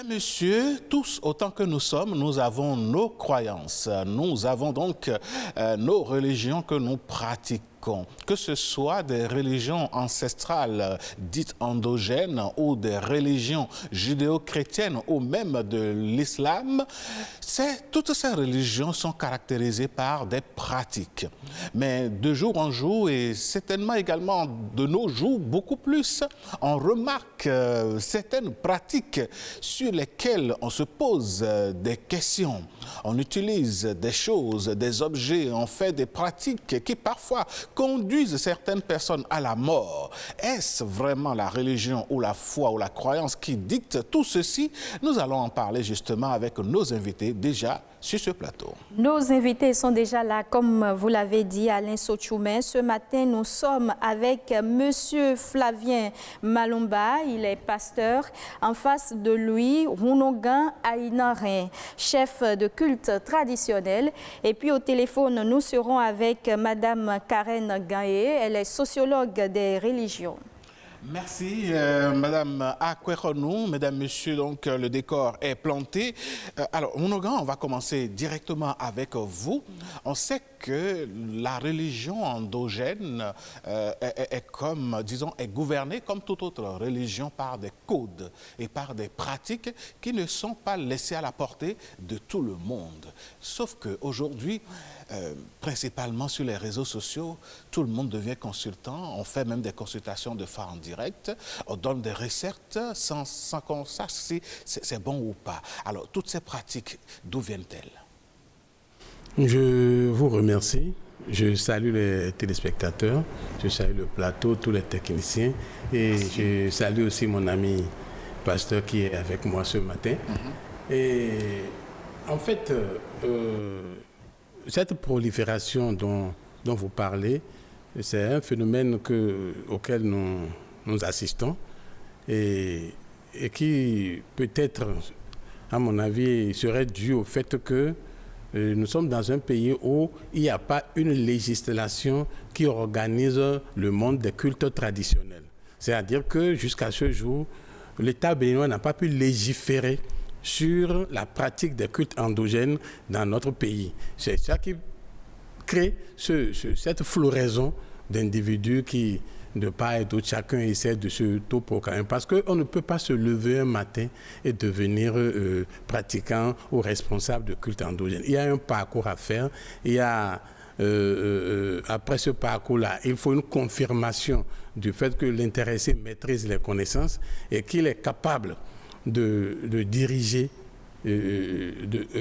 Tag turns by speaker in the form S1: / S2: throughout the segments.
S1: Mesdames, Messieurs, tous autant que nous sommes, nous avons nos croyances. Nous avons donc nos religions que nous pratiquons. Que ce soit des religions ancestrales dites endogènes ou des religions judéo-chrétiennes ou même de l'islam, toutes ces religions sont caractérisées par des pratiques. Mais de jour en jour et certainement également de nos jours beaucoup plus, on remarque certaines pratiques sur lesquelles on se pose des questions. On utilise des choses, des objets, on fait des pratiques qui parfois conduisent certaines personnes à la mort. Est-ce vraiment la religion ou la foi ou la croyance qui dicte tout ceci? Nous allons en parler justement avec nos invités déjà sur ce plateau.
S2: Nos invités sont déjà là, comme vous l'avez dit, Alain Sochoumen. Ce matin, nous sommes avec Monsieur Flavien Malumba, il est pasteur. En face de lui, Rounogan Aïnarin, chef de culte traditionnel. Et puis au téléphone, nous serons avec Madame Karen Gaé, elle est sociologue des religions.
S1: Merci, Madame Akweronou. Mesdames, Messieurs, donc le décor est planté. Alors, Rounogan, on va commencer directement avec vous. On sait que la religion endogène est comme, disons, est gouvernée comme toute autre religion par des codes et par des pratiques qui ne sont pas laissées à la portée de tout le monde. Sauf qu'aujourd'hui, principalement sur les réseaux sociaux, tout le monde devient consultant. On fait même des consultations de foi en direct. On donne des recettes sans qu'on sache si c'est bon ou pas. Alors, toutes ces pratiques, d'où viennent-elles?
S3: Je vous remercie. Je salue les téléspectateurs, je salue le plateau, tous les techniciens et merci. Je salue aussi mon ami pasteur qui est avec moi ce matin. Et en fait, cette prolifération dont vous parlez, c'est un phénomène auquel nous assistons et qui peut-être, à mon avis, serait dû au fait que nous sommes dans un pays où il n'y a pas une législation qui organise le monde des cultes traditionnels. C'est-à-dire que jusqu'à ce jour, l'État béninois n'a pas pu légiférer sur la pratique des cultes endogènes dans notre pays. C'est ça qui crée cette floraison d'individus qui, de part et d'autre, chacun essaie de se proclamer. Parce qu'on ne peut pas se lever un matin et devenir pratiquant ou responsable de culte endogène. Il y a un parcours à faire. Il y a, après ce parcours-là, il faut une confirmation du fait que l'intéressé maîtrise les connaissances et qu'il est capable de diriger,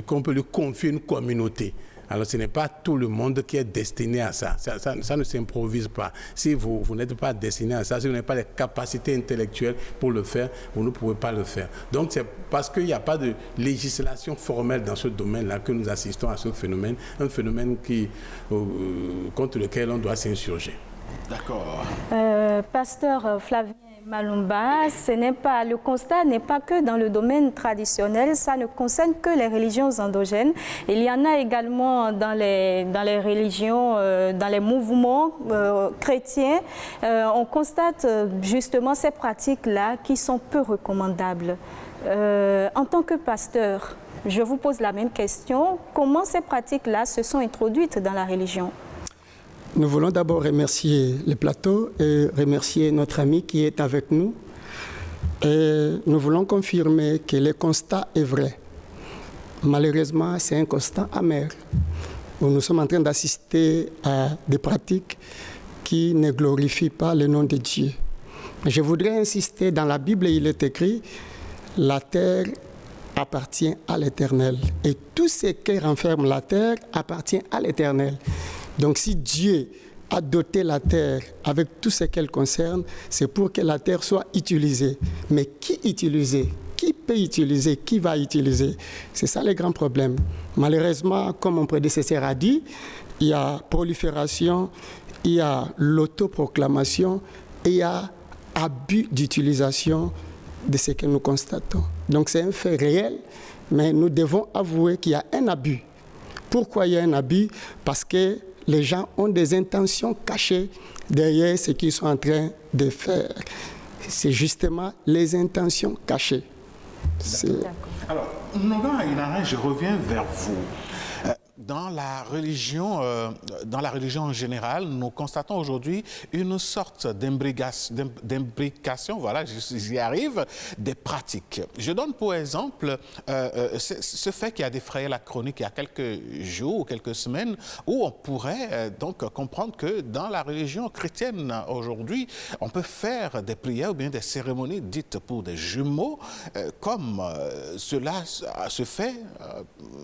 S3: qu'on peut lui confier une communauté. Alors ce n'est pas tout le monde qui est destiné à ça. Ça ne s'improvise pas. Si vous n'êtes pas destiné à ça, si vous n'avez pas les capacités intellectuelles pour le faire, vous ne pouvez pas le faire. Donc c'est parce qu'il n'y a pas de législation formelle dans ce domaine-là que nous assistons à ce phénomène, un phénomène contre lequel on doit s'insurger.
S1: D'accord.
S2: Pasteur Flavien Malumba, le constat n'est pas que dans le domaine traditionnel, ça ne concerne que les religions endogènes. Il y en a également dans les religions, dans les mouvements chrétiens. On constate justement ces pratiques-là qui sont peu recommandables. En tant que pasteur, je vous pose la même question. Comment ces pratiques-là se sont introduites dans la religion ?
S4: Nous voulons d'abord remercier le plateau et remercier notre ami qui est avec nous. Et nous voulons confirmer que le constat est vrai. Malheureusement, c'est un constat amer, où nous sommes en train d'assister à des pratiques qui ne glorifient pas le nom de Dieu. Je voudrais insister, dans la Bible, il est écrit « La terre appartient à l'Éternel » et tout ce qui renferme la terre appartient à l'Éternel. Donc si Dieu a doté la terre avec tout ce qu'elle concerne, c'est pour que la terre soit utilisée. Mais qui utiliser? Qui peut utiliser? Qui va utiliser? C'est ça le grand problème. Malheureusement, comme mon prédécesseur a dit, il y a prolifération, il y a l'autoproclamation et il y a abus d'utilisation de ce que nous constatons. Donc c'est un fait réel, mais nous devons avouer qu'il y a un abus. Pourquoi il y a un abus? Parce que les gens ont des intentions cachées derrière ce qu'ils sont en train de faire. C'est justement les intentions cachées.
S1: Alors, Noga Inara, je reviens vers vous. Dans la religion en général, nous constatons aujourd'hui une sorte d'imbrication, voilà, j'y arrive, des pratiques. Je donne pour exemple ce fait qui a défrayé la chronique il y a quelques jours ou quelques semaines, où on pourrait donc comprendre que dans la religion chrétienne aujourd'hui, on peut faire des prières ou bien des cérémonies dites pour des jumeaux, comme cela se fait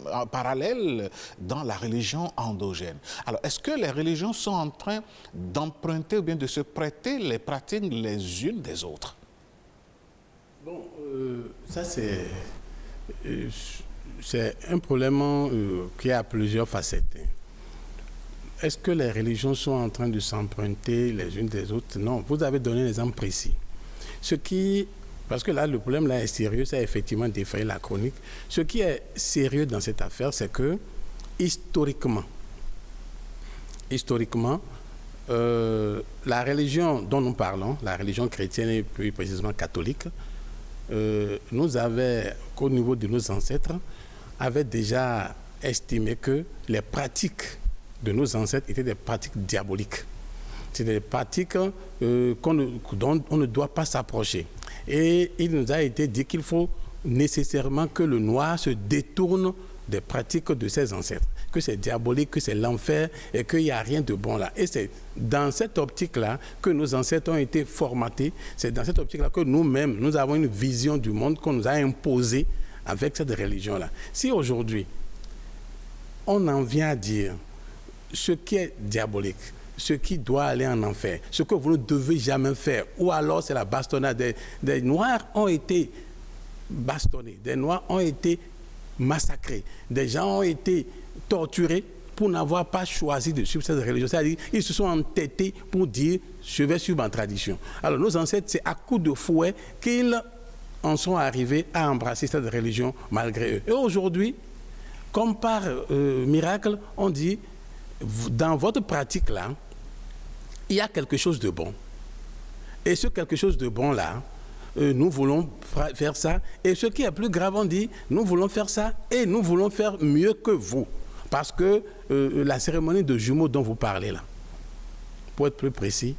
S1: en parallèle dans la religion endogène. Alors, est-ce que les religions sont en train d'emprunter ou bien de se prêter les pratiques les unes des autres?
S3: Bon, ça c'est un problème qui a plusieurs facettes. Est-ce que les religions sont en train de s'emprunter les unes des autres? Non, vous avez donné un exemple précis. Parce que là, le problème là est sérieux, ça a effectivement défrayé la chronique. Ce qui est sérieux dans cette affaire, c'est que historiquement, la religion dont nous parlons, la religion chrétienne et plus précisément catholique, nous avait, au niveau de nos ancêtres, avait déjà estimé que les pratiques de nos ancêtres étaient des pratiques diaboliques. C'est des pratiques dont on ne doit pas s'approcher. Et il nous a été dit qu'il faut nécessairement que le noir se détourne des pratiques de ses ancêtres, que c'est diabolique, que c'est l'enfer et qu'il n'y a rien de bon là. Et c'est dans cette optique-là que nos ancêtres ont été formatés, c'est dans cette optique-là que nous-mêmes, nous avons une vision du monde qu'on nous a imposée avec cette religion-là. Si aujourd'hui, on en vient à dire ce qui est diabolique, ce qui doit aller en enfer, ce que vous ne devez jamais faire, ou alors c'est la bastonnade. Des Noirs ont été bastonnés, des Noirs ont été massacrés, des gens ont été torturés pour n'avoir pas choisi de suivre cette religion. C'est-à-dire ils se sont entêtés pour dire « je vais suivre ma tradition ». Alors nos ancêtres, c'est à coups de fouet qu'ils en sont arrivés à embrasser cette religion malgré eux. Et aujourd'hui, comme par miracle, on dit dans votre pratique-là, il y a quelque chose de bon. Et ce quelque chose de bon-là, nous voulons faire ça. Et ce qui est plus grave, on dit, nous voulons faire ça et nous voulons faire mieux que vous. Parce que la cérémonie de jumeaux dont vous parlez là, pour être plus précis,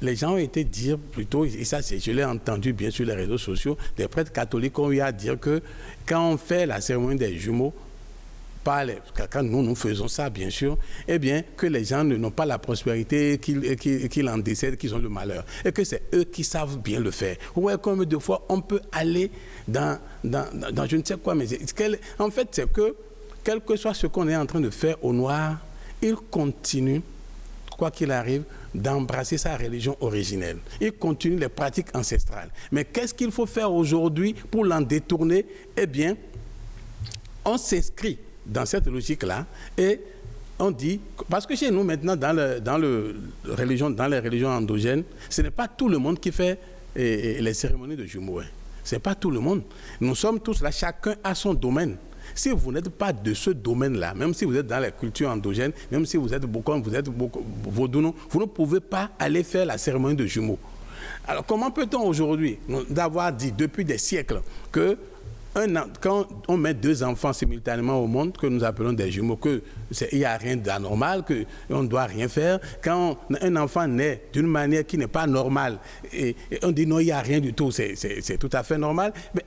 S3: les gens ont été dire plutôt, et ça je l'ai entendu bien sur les réseaux sociaux, des prêtres catholiques ont eu à dire que quand on fait la cérémonie des jumeaux, quand nous faisons ça, bien sûr, eh bien, que les gens n'ont pas la prospérité, qu'ils en décèdent, qu'ils ont le malheur. Et que c'est eux qui savent bien le faire. Ouais, combien de fois on peut aller dans je ne sais quoi, mais en fait, c'est que, quel que soit ce qu'on est en train de faire au noir, il continue, quoi qu'il arrive, d'embrasser sa religion originelle. Il continue les pratiques ancestrales. Mais qu'est-ce qu'il faut faire aujourd'hui pour l'en détourner? Eh bien, on s'inscrit dans cette logique-là, et on dit, parce que chez nous maintenant, dans les religions endogènes, ce n'est pas tout le monde qui fait les cérémonies de jumeaux. Ce n'est pas tout le monde. Nous sommes tous là, chacun a son domaine. Si vous n'êtes pas de ce domaine-là, même si vous êtes dans la culture endogène, même si vous êtes vaudouno, vous ne pouvez pas aller faire la cérémonie de jumeaux. Alors comment peut-on aujourd'hui, d'avoir dit depuis des siècles que quand on met deux enfants simultanément au monde, que nous appelons des jumeaux, qu'il n'y a rien d'anormal, qu'on ne doit rien faire. Quand un enfant naît d'une manière qui n'est pas normale, et on dit non, il n'y a rien du tout, c'est tout à fait normal. Mais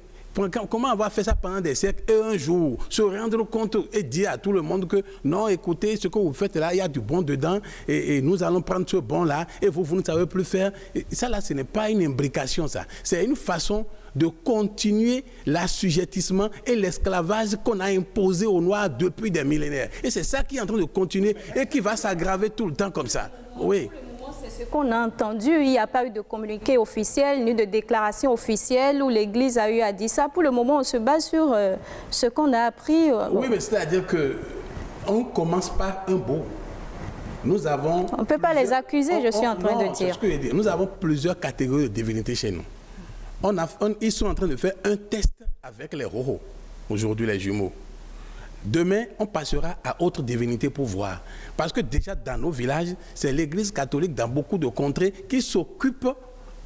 S3: comment on va faire ça pendant des siècles et un jour se rendre compte et dire à tout le monde que non, écoutez, ce que vous faites là, il y a du bon dedans et nous allons prendre ce bon là et vous ne savez plus faire. Et ça là, ce n'est pas une imbrication, ça. C'est une façon de continuer l'assujettissement et l'esclavage qu'on a imposé aux Noirs depuis des millénaires. Et c'est ça qui est en train de continuer et qui va s'aggraver tout le temps comme ça. Oui.
S2: C'est ce qu'on a entendu. Il n'y a pas eu de communiqué officiel ni de déclaration officielle où l'Église a eu à dire ça. Pour le moment, on se base sur ce qu'on a appris.
S3: Oui, mais c'est-à-dire qu'on commence par un bout. Nous avons...
S2: On ne peut pas les accuser, je suis en train de dire.
S3: Ce que je dis. Nous avons plusieurs catégories de divinités chez nous. Ils sont en train de faire un test avec les rohos, aujourd'hui les jumeaux. Demain, on passera à autre divinité pour voir. Parce que déjà dans nos villages, c'est l'Église catholique dans beaucoup de contrées qui s'occupe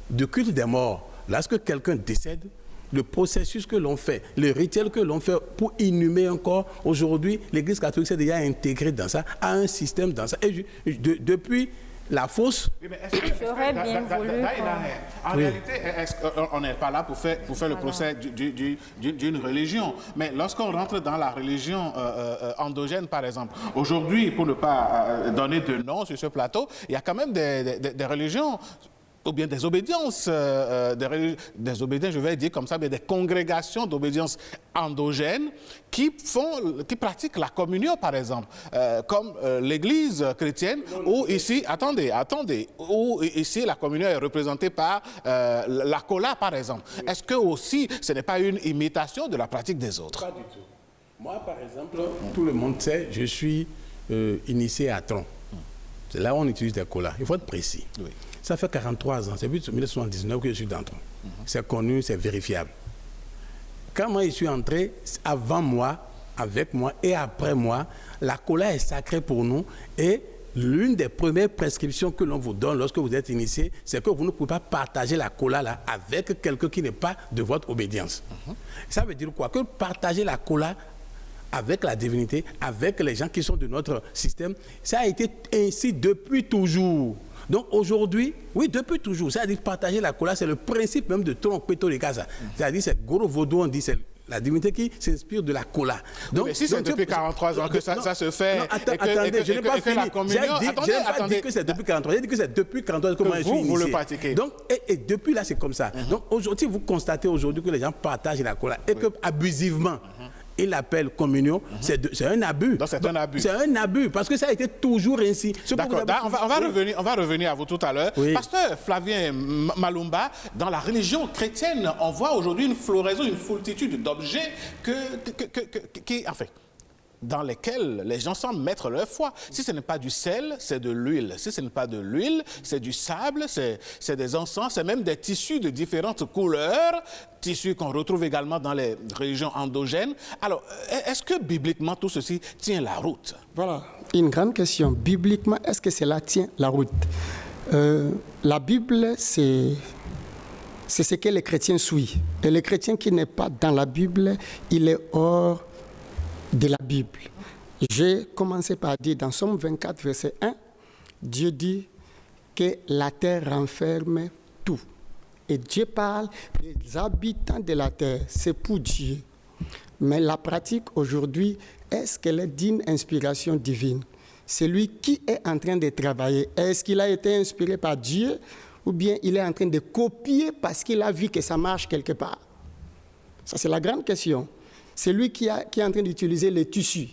S3: du culte des morts. Lorsque quelqu'un décède, le processus que l'on fait, le rituel que l'on fait pour inhumer un corps, aujourd'hui, l'Église catholique s'est déjà intégrée dans ça, a un système dans ça. Et depuis la fosse...
S2: Oui, j'aurais bien voulu...
S1: En réalité, on n'est pas là pour faire le procès d'une religion. Mais lorsqu'on rentre dans la religion endogène, par exemple, aujourd'hui, pour ne pas donner de nom sur ce plateau, il y a quand même des religions ou bien des obédiences, des obédiences, je vais dire comme ça, mais des congrégations d'obédience endogènes qui pratiquent la communion, par exemple, comme l'Église chrétienne, où ici, attendez, où ici la communion est représentée par la cola, par exemple. Est-ce que aussi, ce n'est pas une imitation de la pratique des autres?
S3: Pas du tout. Moi, par exemple, tout le monde sait, je suis initié à Tron. C'est là où on utilise des colas. Il faut être précis. Oui. Ça fait 43 ans, c'est depuis 1979 que je suis dans Tron. C'est connu, c'est vérifiable. Quand moi je suis entré, avant moi, avec moi et après moi, la cola est sacrée pour nous et l'une des premières prescriptions que l'on vous donne lorsque vous êtes initié, c'est que vous ne pouvez pas partager la cola là avec quelqu'un qui n'est pas de votre obédience. Ça veut dire quoi? Que partager la cola avec la divinité, avec les gens qui sont de notre système, ça a été ainsi depuis toujours. Donc aujourd'hui, oui, depuis toujours, c'est-à-dire partager la cola, c'est le principe même de Tron Peto de Casa. C'est-à-dire, c'est gros vaudou, on dit, c'est la divinité qui s'inspire de la cola.
S1: Donc, mais si c'est depuis 43 ans que ça se fait,
S3: non, attendez, je n'ai pas fini. J'ai pas dit que c'est depuis 43 ans, j'ai dit que c'est depuis 43 ans que moi je suis initié.
S1: Vous le pratiquez.
S3: Donc, et depuis là, c'est comme ça. Donc aujourd'hui, vous constatez aujourd'hui que les gens partagent la cola et que abusivement, il l'appelle communion, c'est un abus.
S1: Donc c'est un abus.
S3: C'est un abus, parce que ça a été toujours ainsi.
S1: D'accord, on va revenir à vous tout à l'heure. Oui. Pasteur Flavien Malumba, dans la religion chrétienne, on voit aujourd'hui une floraison, une foultitude d'objets dans lesquels les gens semblent mettre leur foi. Si ce n'est pas du sel, c'est de l'huile. Si ce n'est pas de l'huile, c'est du sable, c'est des encens, c'est même des tissus de différentes couleurs, tissus qu'on retrouve également dans les religions endogènes. Alors, est-ce que bibliquement tout ceci tient la route?
S4: Voilà, une grande question. Bibliquement, est-ce que cela tient la route? La Bible, c'est ce que les chrétiens suivent. Et le chrétien qui n'est pas dans la Bible, il est hors de la Bible. J'ai commencé par dire dans Somme 24, verset 1, Dieu dit que la terre renferme tout. Et Dieu parle des habitants de la terre, c'est pour Dieu. Mais la pratique aujourd'hui, est-ce qu'elle est d'une inspiration divine? C'est lui qui est en train de travailler. Est-ce qu'il a été inspiré par Dieu ou bien il est en train de copier parce qu'il a vu que ça marche quelque part? Ça, c'est la grande question. C'est lui qui est en train d'utiliser les tissus.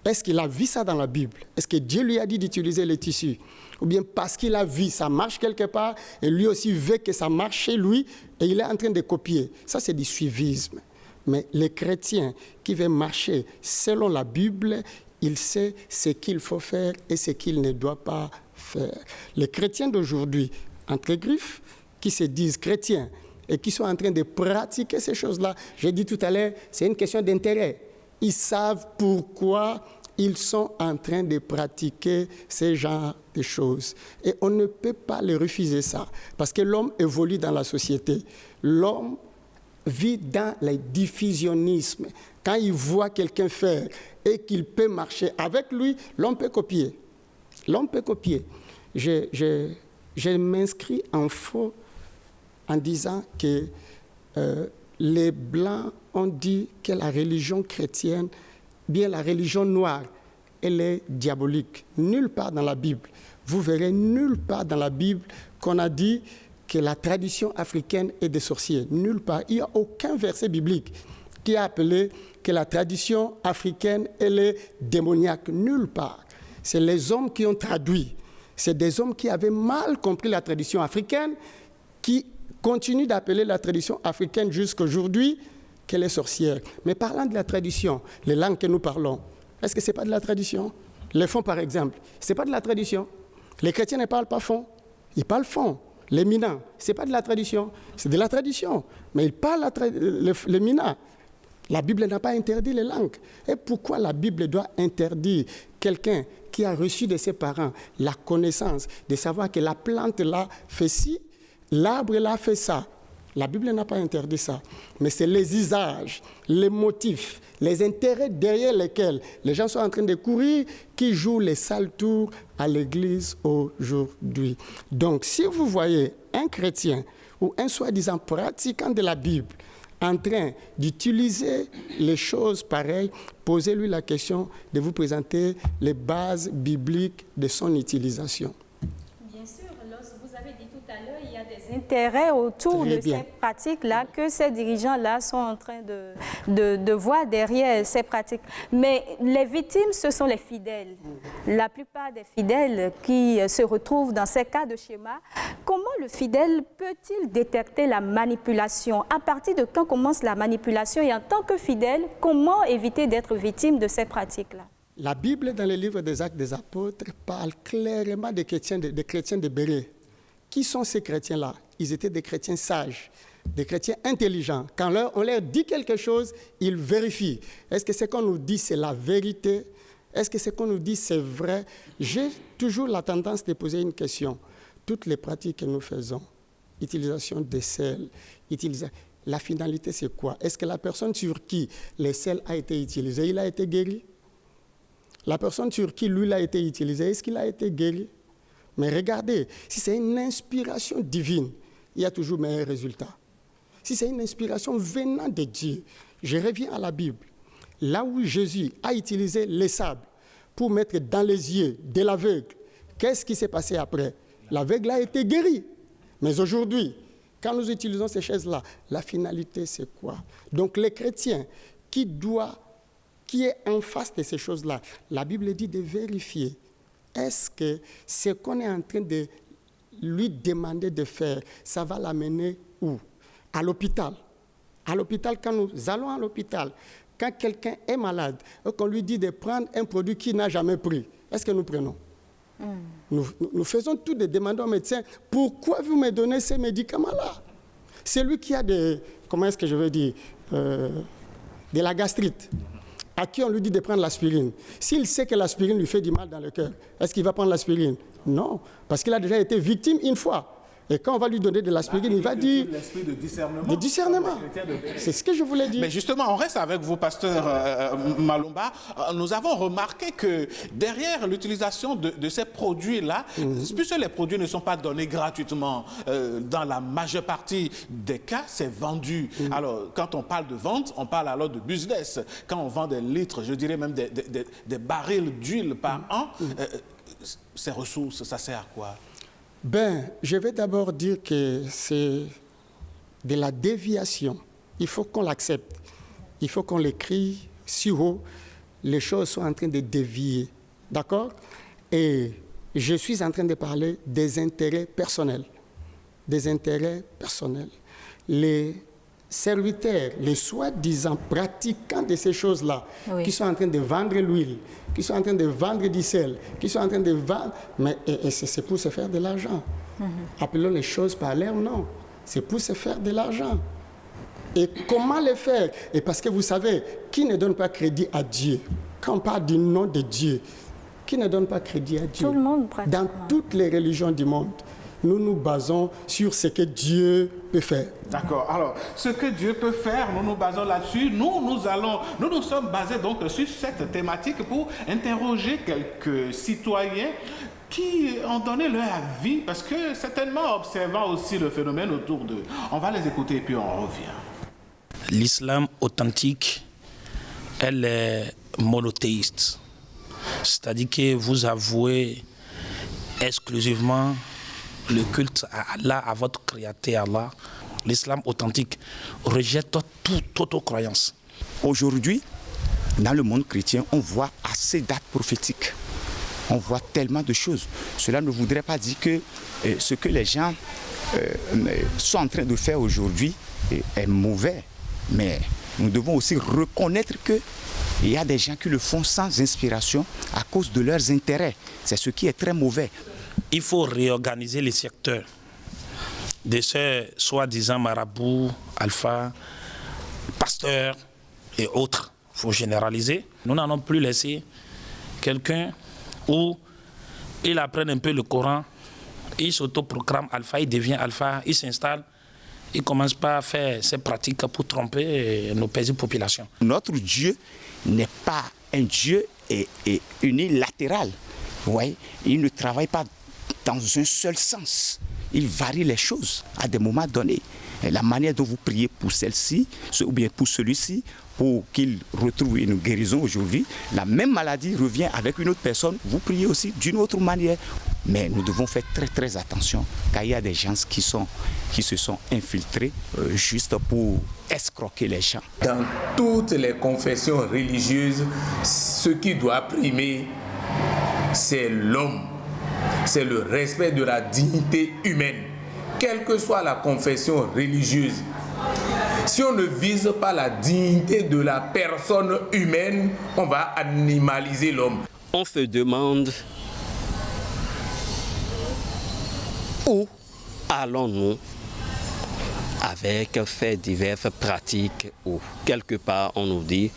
S4: Est-ce qu'il a vu ça dans la Bible? Est-ce que Dieu lui a dit d'utiliser les tissus? Ou bien parce qu'il a vu ça marche quelque part et lui aussi veut que ça marche chez lui et il est en train de copier? Ça, c'est du suivisme. Mais les chrétiens qui veulent marcher selon la Bible, il sait ce qu'il faut faire et ce qu'il ne doit pas faire. Les chrétiens d'aujourd'hui, entre griffes, qui se disent chrétiens, et qui sont en train de pratiquer ces choses-là. J'ai dit tout à l'heure, c'est une question d'intérêt. Ils savent pourquoi ils sont en train de pratiquer ce genre de choses. Et on ne peut pas les refuser ça, parce que l'homme évolue dans la société. L'homme vit dans le diffusionnisme. Quand il voit quelqu'un faire et qu'il peut marcher avec lui, l'homme peut copier. L'homme peut copier. Je m'inscris en faux en disant que les Blancs ont dit que la religion chrétienne, bien la religion noire, elle est diabolique. Nulle part dans la Bible. Vous verrez nulle part dans la Bible qu'on a dit que la tradition africaine est des sorciers. Nulle part. Il n'y a aucun verset biblique qui a appelé que la tradition africaine, elle est démoniaque. Nulle part. C'est les hommes qui ont traduit. C'est des hommes qui avaient mal compris la tradition africaine, qui continue d'appeler la tradition africaine jusqu'à aujourd'hui qu'elle est sorcière. Mais parlant de la tradition, les langues que nous parlons, est-ce que ce n'est pas de la tradition? Les fonds, par exemple, ce n'est pas de la tradition. Les chrétiens ne parlent pas fond, ils parlent fond. Les mina, ce n'est pas de la tradition, c'est de la tradition. Mais ils parlent les mina. La Bible n'a pas interdit les langues. Et pourquoi la Bible doit interdire quelqu'un qui a reçu de ses parents la connaissance de savoir que la plante là fait ci, l'arbre là fait ça. La Bible n'a pas interdit ça. Mais c'est les usages, les motifs, les intérêts derrière lesquels les gens sont en train de courir qui jouent les sales tours à l'Église aujourd'hui. Donc, si vous voyez un chrétien ou un soi-disant pratiquant de la Bible en train d'utiliser les choses pareilles, posez-lui la question de vous présenter les bases bibliques de son utilisation.
S2: Bien sûr, vous avez dit tout à l'heure, il y a des intérêts autour de ces pratiques-là que ces dirigeants-là sont en train de voir derrière ces pratiques. Mais les victimes, ce sont les fidèles. La plupart des fidèles qui se retrouvent dans ces cas de schéma, comment le fidèle peut-il détecter la manipulation? À partir de quand commence la manipulation? Et en tant que fidèle, comment éviter d'être victime de ces pratiques-là?
S4: La Bible, dans le livre des Actes des Apôtres, parle clairement des chrétiens de Bérée. Qui sont ces chrétiens-là? Ils étaient des chrétiens sages, des chrétiens intelligents. Quand on leur dit quelque chose, ils vérifient. Est-ce que ce qu'on nous dit, c'est la vérité? Est-ce que ce qu'on nous dit, c'est vrai? J'ai toujours la tendance de poser une question. Toutes les pratiques que nous faisons, utilisation des sels, la finalité, c'est quoi? Est-ce que la personne sur qui les sels a été utilisé, il a été guéri? La personne sur qui l'huile a été utilisée, est-ce qu'il a été guéri? Mais regardez, si c'est une inspiration divine, il y a toujours meilleur résultat. Si c'est une inspiration venant de Dieu, je reviens à la Bible. Là où Jésus a utilisé les sables pour mettre dans les yeux de l'aveugle, qu'est-ce qui s'est passé après? L'aveugle a été guéri. Mais aujourd'hui, quand nous utilisons ces choses-là, la finalité, c'est quoi? Donc les chrétiens qui est en face de ces choses-là, la Bible dit de vérifier. Est-ce que ce qu'on est en train de lui demander de faire, ça va l'amener où? À l'hôpital. À l'hôpital, quand nous allons à l'hôpital, quand quelqu'un est malade, et qu'on lui dit de prendre un produit qu'il n'a jamais pris, est-ce que nous prenons? Nous faisons tout de demander au médecin, pourquoi vous me donnez ces médicaments-là? C'est lui qui a de la gastrite, à qui on lui dit de prendre l'aspirine. S'il sait que l'aspirine lui fait du mal dans le cœur, est-ce qu'il va prendre l'aspirine? Non, parce qu'il a déjà été victime une fois. Et quand on va lui donner de l'aspirine, il va dire...
S1: L'esprit de discernement.
S4: De discernement. C'est ce que je voulais dire.
S1: Mais justement, on reste avec vous, pasteur Malumba. Nous avons remarqué que derrière l'utilisation de ces produits-là, puisque les produits ne sont pas donnés gratuitement, dans la majeure partie des cas, c'est vendu. Alors, quand on parle de vente, on parle alors de business. Quand on vend des litres, je dirais même des barils d'huile par an, ces ressources, ça sert à quoi?
S4: Je vais d'abord dire que c'est de la déviation. Il faut qu'on l'accepte. Il faut qu'on l'écrit si haut. Les choses sont en train de dévier. D'accord? Et je suis en train de parler des intérêts personnels. Des intérêts personnels. Les serviteurs, les soi-disant pratiquants de ces choses-là, qui sont en train de vendre l'huile, qui sont en train de vendre du sel, qui sont en train de vendre... Mais c'est pour se faire de l'argent. Appelons les choses par leur nom. C'est pour se faire de l'argent. Et comment le faire? Et parce que vous savez, qui ne donne pas crédit à Dieu? Quand on parle du nom de Dieu, qui ne donne pas crédit à Dieu?
S2: Tout le monde, pratiquement.
S4: Dans toutes les religions du monde, nous nous basons sur ce que Dieu peut faire.
S1: D'accord. Alors, ce que Dieu peut faire, nous nous basons là-dessus. Nous nous sommes basés donc sur cette thématique pour interroger quelques citoyens qui ont donné leur avis, parce que certainement observant aussi le phénomène autour d'eux. On va les écouter et puis on revient.
S5: L'islam authentique, elle est monothéiste. C'est-à-dire que vous avouez exclusivement le culte à Allah, à votre créateur Allah. L'islam authentique rejette toute autre croyance.
S6: Aujourd'hui, dans le monde chrétien, on voit assez d'actes prophétiques. On voit tellement de choses. Cela ne voudrait pas dire que ce que les gens sont en train de faire aujourd'hui est mauvais. Mais nous devons aussi reconnaître qu'il y a des gens qui le font sans inspiration à cause de leurs intérêts. C'est ce qui est très mauvais.
S5: Il faut réorganiser les secteurs de ces soi-disant marabouts, alpha, pasteurs et autres. Il faut généraliser. Nous n'allons plus laisser quelqu'un où il apprend un peu le Coran, il s'autoproclame alpha, il devient alpha, il s'installe ils commencent pas à faire ces pratiques pour tromper nos paisibles populations.
S6: Notre Dieu n'est pas un Dieu unilatéral. Ouais, il ne travaille pas dans un seul sens. Il varie les choses à des moments donnés. Et la manière dont vous priez pour celle-ci, ou bien pour celui-ci, pour qu'il retrouve une guérison aujourd'hui, la même maladie revient avec une autre personne, vous priez aussi d'une autre manière. Mais nous devons faire très très attention, car il y a des gens qui se sont infiltrés juste pour escroquer les gens.
S7: Dans toutes les confessions religieuses, ce qui doit primer, c'est l'homme. C'est le respect de la dignité humaine, quelle que soit la confession religieuse. Si on ne vise pas la dignité de la personne humaine, on va animaliser l'homme.
S8: On se demande où allons-nous avec ces diverses pratiques où quelque part on nous dit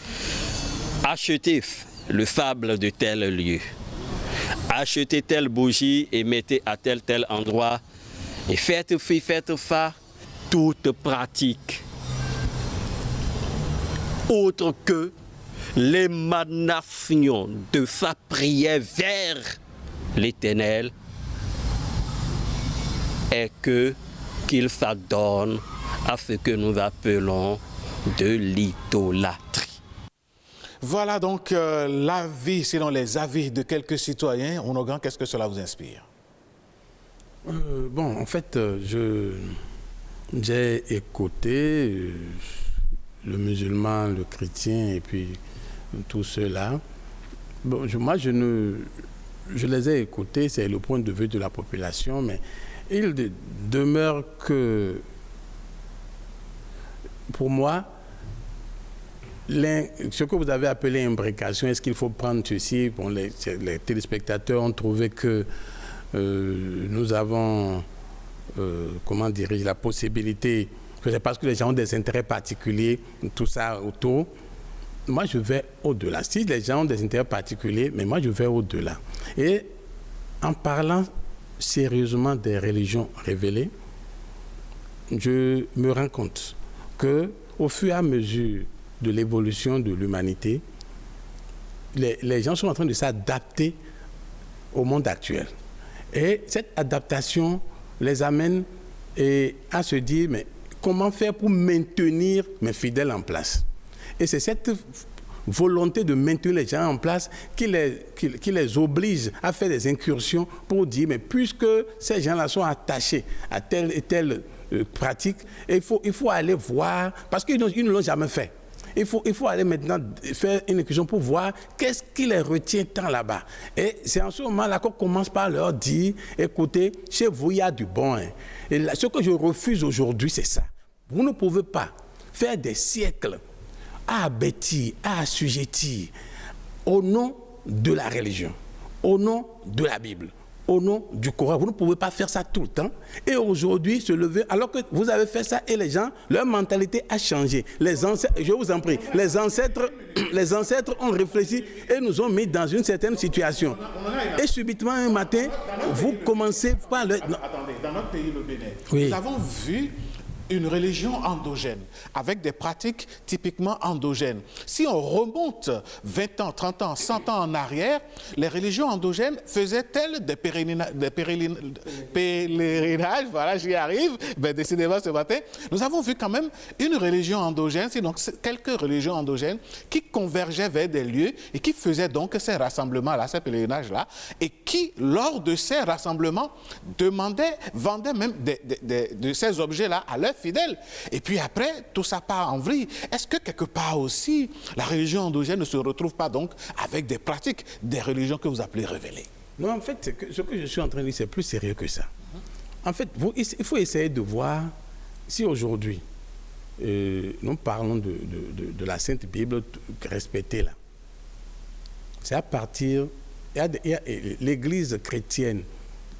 S8: achetez le sable de tel lieu. Achetez telle bougie et mettez à tel endroit et faites ci, faites ça. Toute pratique autre que l'émanation de sa prière vers l'Éternel est qu'il s'adonne à ce que nous appelons de l'idolâtrie.
S1: Voilà donc l'avis, selon les avis de quelques citoyens. Onogan, qu'est-ce que cela vous inspire?
S3: Bon, en fait, j'ai écouté le musulman, le chrétien et puis tout cela. Bon, je les ai écoutés, c'est le point de vue de la population, mais il demeure que, pour moi, ce que vous avez appelé imbrication, est-ce qu'il faut prendre ceci? Bon, les téléspectateurs ont trouvé que nous avons, comment dirais-je, la possibilité, que c'est parce que les gens ont des intérêts particuliers, tout ça autour. Moi, je vais au-delà. Si les gens ont des intérêts particuliers, mais moi, je vais au-delà. Et en parlant sérieusement des religions révélées, je me rends compte qu'au fur et à mesure de l'évolution de l'humanité, les gens sont en train de s'adapter au monde actuel. Et cette adaptation les amène à se dire, mais comment faire pour maintenir mes fidèles en place? Et c'est cette volonté de maintenir les gens en place qui les oblige à faire des incursions pour dire, mais puisque ces gens-là sont attachés à telle et telle pratique, il faut aller voir, parce qu'ils ne l'ont jamais fait. Il faut aller maintenant faire une incursion pour voir qu'est-ce qui les retient tant là-bas. Et c'est en ce moment-là qu'on commence par leur dire, écoutez, chez vous, il y a du bon. Hein. Et là, ce que je refuse aujourd'hui, c'est ça. Vous ne pouvez pas faire des siècles à abêtir, à assujettir au nom de la religion, au nom de la Bible, au nom du Coran. Vous ne pouvez pas faire ça tout le temps. Et aujourd'hui, se lever, alors que vous avez fait ça et les gens, leur mentalité a changé. Les ancêtres, je vous en prie, les ancêtres ont réfléchi et nous ont mis dans une certaine situation. Et subitement, un matin, vous commencez par le...
S1: Attendez, dans notre pays, le Bénin,
S3: oui.
S1: Nous avons vu une religion endogène, avec des pratiques typiquement endogènes. Si on remonte 20 ans, 30 ans, 100 ans en arrière, les religions endogènes faisaient-elles des pèlerinages, voilà, j'y arrive, ben, décidément ce matin. Nous avons vu quand même une religion endogène, c'est donc quelques religions endogènes qui convergeaient vers des lieux et qui faisaient donc ces rassemblements-là, ces pèlerinages-là, et qui, lors de ces rassemblements, vendaient même de ces objets-là à leurs fidèles. Et puis après, tout ça part en vrille. Est-ce que quelque part aussi, la religion endogène ne se retrouve pas donc avec des pratiques, des religions que vous appelez révélées?
S3: Non, en fait, ce que je suis en train de dire, c'est plus sérieux que ça. En fait, il faut essayer de voir si aujourd'hui, nous parlons de la Sainte Bible respectée là. C'est à partir... Il y a l'Église chrétienne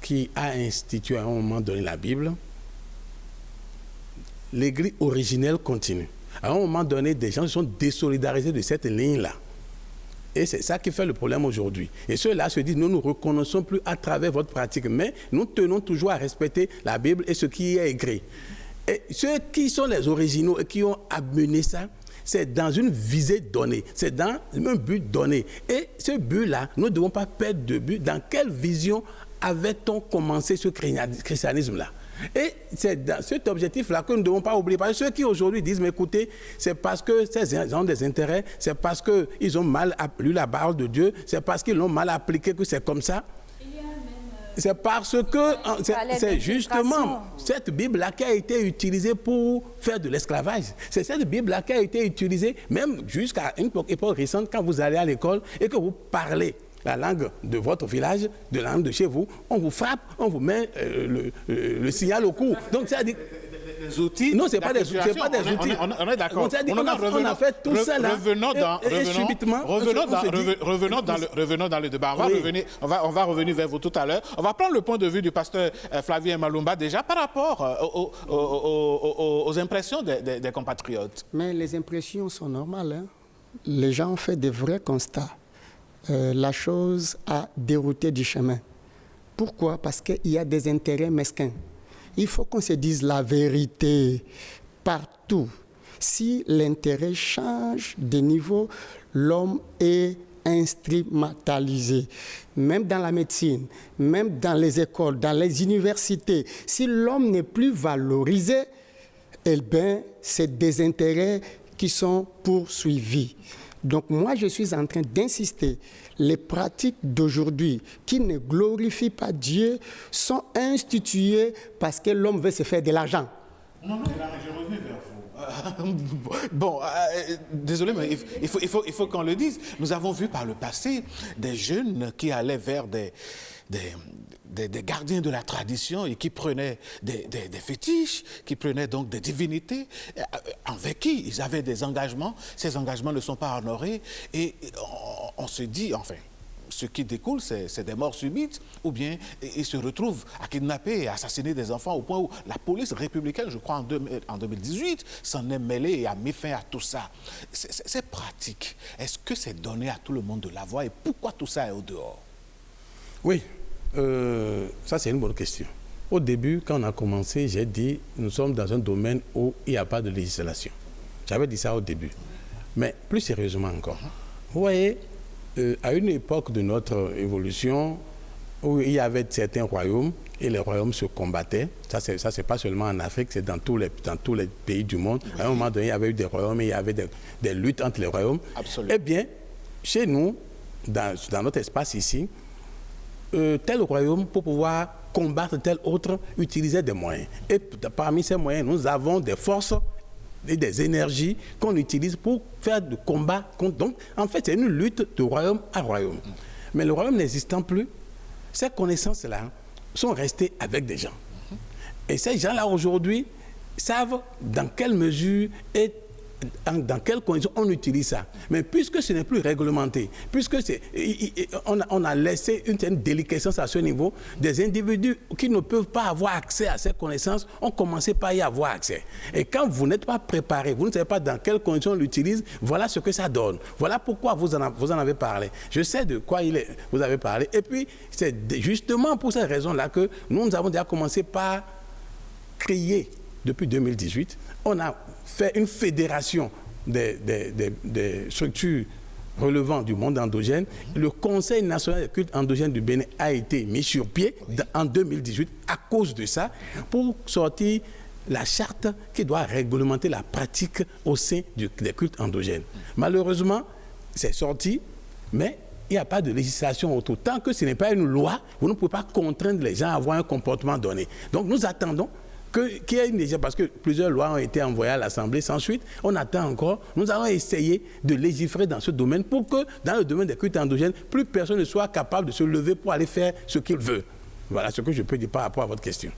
S3: qui a institué à un moment donné la Bible. L'Église originelle continue. À un moment donné, des gens sont désolidarisés de cette ligne-là. Et c'est ça qui fait le problème aujourd'hui. Et ceux-là se disent, nous ne reconnaissons plus à travers votre pratique, mais nous tenons toujours à respecter la Bible et ce qui y est écrit. Et ceux qui sont les originaux et qui ont amené ça, c'est dans une visée donnée, c'est dans un but donné. Et ce but-là, nous ne devons pas perdre de but. Dans quelle vision avait-on commencé ce christianisme-là? Et c'est dans cet objectif-là que nous ne devons pas oublier. Parce que ceux qui aujourd'hui disent, mais écoutez, c'est parce que ces gens ont des intérêts, c'est parce qu'ils ont mal lu la parole de Dieu, c'est parce qu'ils l'ont mal appliqué que c'est comme ça. C'est parce que c'est justement cette Bible-là qui a été utilisée pour faire de l'esclavage. C'est cette Bible-là qui a été utilisée même jusqu'à une époque récente, quand vous allez à l'école et que vous parlez la langue de votre village, de la langue de chez vous, on vous frappe, on vous met le signal au cou. Donc ça dit...
S1: Des outils.
S3: Non, ce n'est pas des outils.
S1: On est d'accord.
S3: On a fait tout ça là.
S1: Revenons dans le débat. On va revenir vers vous tout à l'heure. On va prendre le point de vue du pasteur Flavien Malumba déjà par rapport aux impressions des compatriotes.
S4: Mais les impressions sont normales. Hein? Les gens ont fait des vrais constats. La chose a dérouté du chemin. Pourquoi? Parce qu'il y a des intérêts mesquins. Il faut qu'on se dise la vérité partout. Si l'intérêt change de niveau, l'homme est instrumentalisé. Même dans la médecine, même dans les écoles, dans les universités, si l'homme n'est plus valorisé, eh bien, c'est des intérêts qui sont poursuivis. Donc moi, je suis en train d'insister. Les pratiques d'aujourd'hui qui ne glorifient pas Dieu sont instituées parce que l'homme veut se faire de l'argent.
S1: Non, je reviens vers vous. Bon, désolé, mais il faut qu'on le dise. Nous avons vu par le passé des jeunes qui allaient vers des gardiens de la tradition et qui prenaient des fétiches, qui prenaient donc des divinités avec qui ils avaient des engagements. Ces engagements ne sont pas honorés et on se dit, enfin, ce qui découle, c'est des morts subites ou bien ils se retrouvent à kidnapper et assassiner des enfants au point où la police républicaine, je crois en 2018, s'en est mêlée et a mis fin à tout ça. C'est pratique. Est-ce que c'est donné à tout le monde de la voir et pourquoi tout ça est au dehors?
S3: Oui. Ça, c'est une bonne question. Au début, quand on a commencé, j'ai dit, nous sommes dans un domaine où il n'y a pas de législation. J'avais dit ça au début. Mais plus sérieusement encore, vous voyez, à une époque de notre évolution, où il y avait certains royaumes, et les royaumes se combattaient, ça c'est pas seulement en Afrique, c'est dans tous les pays du monde. À un moment donné, il y avait eu des royaumes et il y avait des luttes entre les royaumes.
S1: Absolument.
S3: Eh bien, chez nous, dans notre espace ici, tel royaume, pour pouvoir combattre tel autre, utilisait des moyens. Et parmi ces moyens, nous avons des forces et des énergies qu'on utilise pour faire du combat. Donc, en fait, c'est une lutte de royaume à royaume. Mais le royaume n'existant plus, ces connaissances-là sont restées avec des gens. Et ces gens-là, aujourd'hui, savent dans quelle mesure et dans quelles conditions on utilise ça. Mais puisque ce n'est plus réglementé, puisque on a laissé une certaine déliquescence à ce niveau, des individus qui ne peuvent pas avoir accès à ces connaissances ont commencé par y avoir accès. Et quand vous n'êtes pas préparé, vous ne savez pas dans quelles conditions on l'utilise, voilà ce que ça donne. Voilà pourquoi vous en avez parlé. Je sais de quoi vous avez parlé. Et puis, c'est justement pour cette raison-là que nous avons déjà commencé par crier depuis 2018. On a fait une fédération des structures relevant du monde endogène. Le Conseil national des cultes endogènes du Bénin a été mis sur pied en 2018 à cause de ça, pour sortir la charte qui doit réglementer la pratique au sein des cultes endogènes. Malheureusement, c'est sorti, mais il n'y a pas de législation autour. Tant que ce n'est pas une loi, vous ne pouvez pas contraindre les gens à avoir un comportement donné. Donc nous attendons qu'il y ait une législation, parce que plusieurs lois ont été envoyées à l'Assemblée sans suite. On attend encore. Nous allons essayer de légiférer dans ce domaine pour que, dans le domaine des cultes endogènes, plus personne ne soit capable de se lever pour aller faire ce qu'il veut. Voilà ce que je peux dire par rapport à votre question.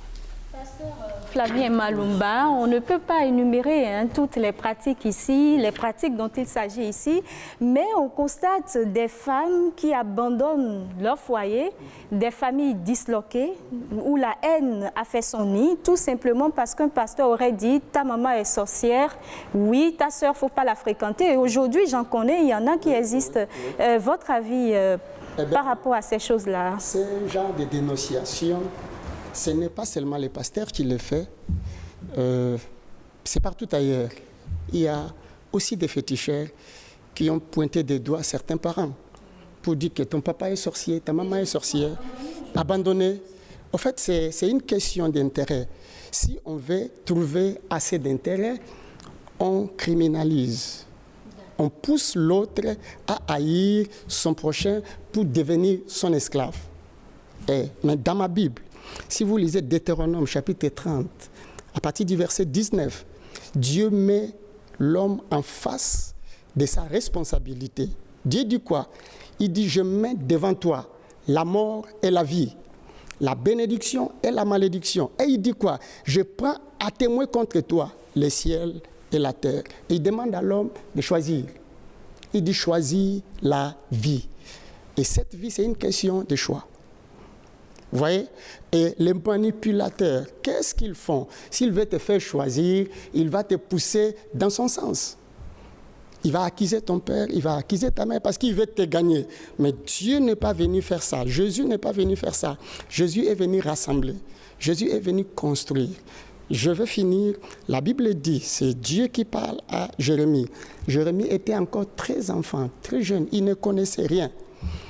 S2: Pasteur Flavien Malumba, on ne peut pas énumérer toutes les pratiques ici, les pratiques dont il s'agit ici, mais on constate des femmes qui abandonnent leur foyer, des familles disloquées, où la haine a fait son nid, tout simplement parce qu'un pasteur aurait dit « ta maman est sorcière, oui, ta sœur, il ne faut pas la fréquenter ». Et aujourd'hui, j'en connais, il y en a qui existent. Votre avis par rapport à ces choses-là?
S4: Ce genre de dénonciation, ce n'est pas seulement les pasteurs qui le font. c'est partout ailleurs. Il y a aussi des féticheurs qui ont pointé des doigts certains parents pour dire que ton papa est sorcier, ta maman est sorcière, abandonné. En fait, c'est une question d'intérêt. Si on veut trouver assez d'intérêt, on criminalise. On pousse l'autre à haïr son prochain pour devenir son esclave. Mais dans ma Bible, si vous lisez Deutéronome chapitre 30, à partir du verset 19, Dieu met l'homme en face de sa responsabilité. Dieu dit quoi? Il dit, je mets devant toi la mort et la vie, la bénédiction et la malédiction. Et il dit quoi? Je prends à témoin contre toi les ciels et la terre. Et il demande à l'homme de choisir. Il dit, choisis la vie. Et cette vie, c'est une question de choix. Vous voyez? Et les manipulateurs, qu'est-ce qu'ils font? S'il veut te faire choisir, il va te pousser dans son sens. Il va accuser ton père, il va accuser ta mère parce qu'il veut te gagner. Mais Dieu n'est pas venu faire ça. Jésus n'est pas venu faire ça. Jésus est venu rassembler. Jésus est venu construire. Je vais finir. La Bible dit, c'est Dieu qui parle à Jérémie. Jérémie était encore très enfant, très jeune. Il ne connaissait rien.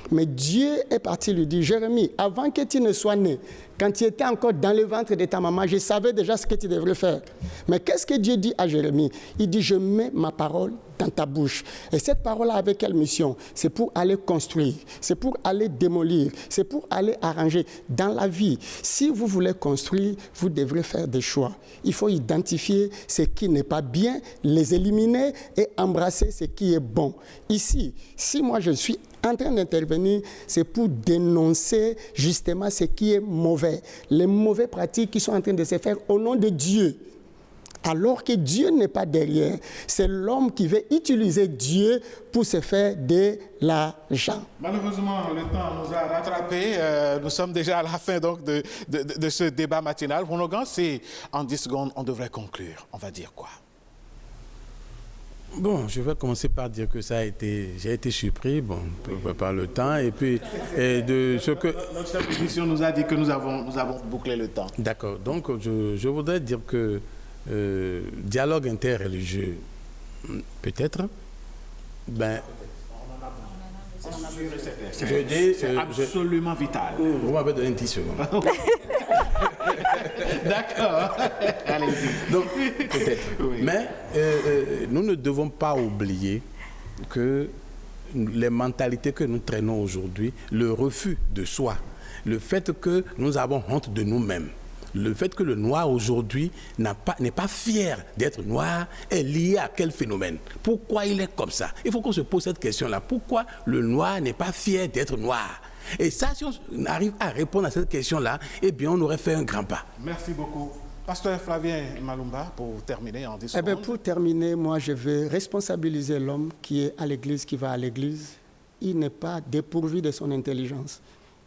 S4: Mais Dieu est parti lui dire, Jérémie, avant que tu ne sois né, quand tu étais encore dans le ventre de ta maman, je savais déjà ce que tu devrais faire. Mais qu'est-ce que Dieu dit à Jérémie? Il dit, je mets ma parole dans ta bouche. Et cette parole avait quelle mission? C'est pour aller construire, c'est pour aller démolir, c'est pour aller arranger. Dans la vie, si vous voulez construire, vous devrez faire des choix. Il faut identifier ce qui n'est pas bien, les éliminer et embrasser ce qui est bon. Ici, si moi je suis en train d'intervenir, c'est pour dénoncer justement ce qui est mauvais, les mauvaises pratiques qui sont en train de se faire au nom de Dieu. Alors que Dieu n'est pas derrière, c'est l'homme qui veut utiliser Dieu pour se faire de l'argent.
S1: Malheureusement, le temps nous a rattrapés. Nous sommes déjà à la fin donc, de ce débat matinal. Pour nos gars, c'est en 10 secondes, on devrait conclure. On va dire quoi?
S3: Bon, je vais commencer par dire que j'ai été surpris par le temps et puis de ce que...
S1: Notre chef d'émission nous a dit que nous avons bouclé le temps.
S3: D'accord, donc je voudrais dire que dialogue interreligieux, peut-être,
S1: c'est absolument vital.
S3: Vous m'avez donné 10 secondes.
S1: D'accord. Allez-y.
S3: Donc, peut-être. Oui. Mais nous ne devons pas oublier que les mentalités que nous traînons aujourd'hui, le refus de soi, le fait que nous avons honte de nous-mêmes, le fait que le noir aujourd'hui n'est pas fier d'être noir est lié à quel phénomène? Pourquoi il est comme ça? Il faut qu'on se pose cette question-là. Pourquoi le noir n'est pas fier d'être noir? Et ça, si on arrive à répondre à cette question-là, eh bien, on aurait fait un grand pas.
S1: Merci beaucoup. Pasteur Flavien Malumba, pour terminer en 10 secondes.
S4: Pour terminer, moi, je vais responsabiliser l'homme qui est à l'église, qui va à l'église. Il n'est pas dépourvu de son intelligence.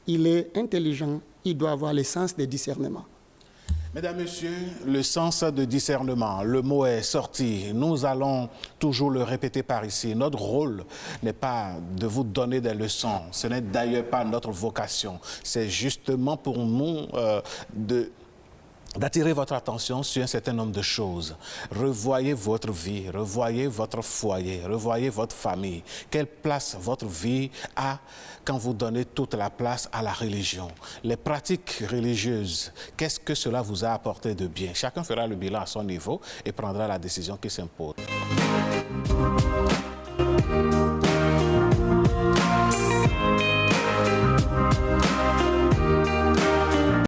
S4: Il est intelligent, il doit avoir le sens de discernement.
S1: Mesdames, Messieurs, le sens de discernement, le mot est sorti. Nous allons toujours le répéter par ici. Notre rôle n'est pas de vous donner des leçons. Ce n'est d'ailleurs pas notre vocation. C'est justement pour nous d'attirer votre attention sur un certain nombre de choses. Revoyez votre vie, revoyez votre foyer, revoyez votre famille. Quelle place votre vie a quand vous donnez toute la place à la religion? Les pratiques religieuses, qu'est-ce que cela vous a apporté de bien? Chacun fera le bilan à son niveau et prendra la décision qui s'impose.